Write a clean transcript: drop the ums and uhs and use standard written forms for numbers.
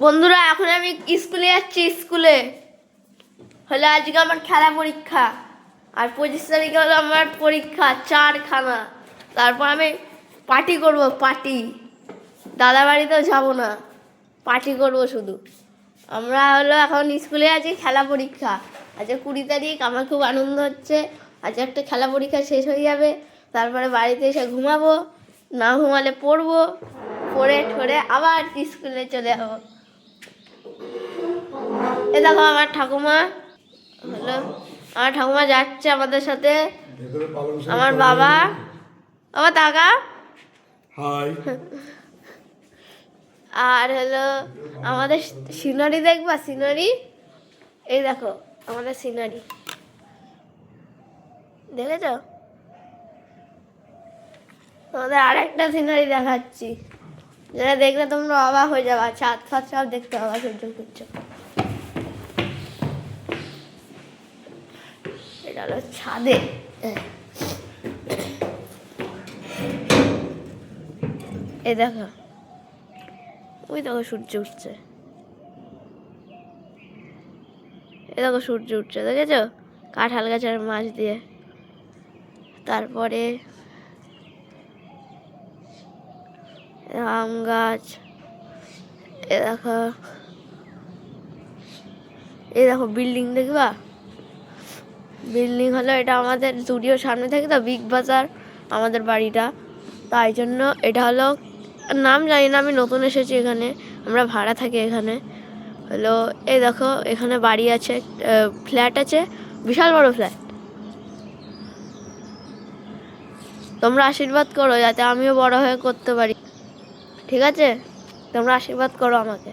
বন্ধুরা এখন আমি স্কুলে যাচ্ছি। স্কুলে হলো আজকে আমার খেলা পরীক্ষা, আর 25 তারিখে হলো আমার পরীক্ষা 4খানা। তারপর আমি পার্টি করব। পার্টি দাদা বাড়িতেও যাবো না, পার্টি করব শুধু। আমরা হলো এখন স্কুলে আছি, খেলা পরীক্ষা আজকে 20 তারিখ। আমার খুব আনন্দ হচ্ছে। আজ একটা খেলা পরীক্ষা শেষ হয়ে যাবে, তারপরে বাড়িতে এসে ঘুমাবো, না ঘুমালে পড়বো, পড়ে ঠরে আবার স্কুলে চলে যাবো। এ দেখো আমার ঠাকুমা, হলো আমার ঠাকুমা যাচ্ছে আমাদের সাথে। আমার বাবা টাকা হাই। আর হলো আমাদের সিনারি দেখবা, সিনারি এই দেখো আমাদের সিনারি দেখেছ? তোমাদের আর একটা সিনারি দেখাচ্ছি, যেটা দেখলে তোমরা অবাক হয়ে যাবে। ছাদ ফাদ সব দেখতে হবে সূর্য সূর্য। এটা হলো ছাদে। এই দেখো, ওই দেখো সূর্য উঠছে। এই দেখো সূর্য উঠছে, দেখেছো? কাঁঠাল গাছের মাছ দিয়ে। তারপরে আম গাছ। এ দেখো, এই দেখো বিল্ডিং দেখবা? বিল্ডিং হলো এটা আমাদের স্টুডিওর সামনে থেকে তো বিগ বাজার আমাদের বাড়িটা, তাই জন্য এটা হলো নাম জানি না, আমি নতুন এসেছি এখানে, আমরা ভাড়া থাকি এখানে। হলো এই দেখো এখানে বাড়ি আছে, ফ্ল্যাট আছে, বিশাল বড় ফ্ল্যাট। তোমরা আশীর্বাদ করো যাতে আমিও বড় হয়ে করতে পারি, ঠিক আছে? তোমরা আশীর্বাদ করো আমাকে।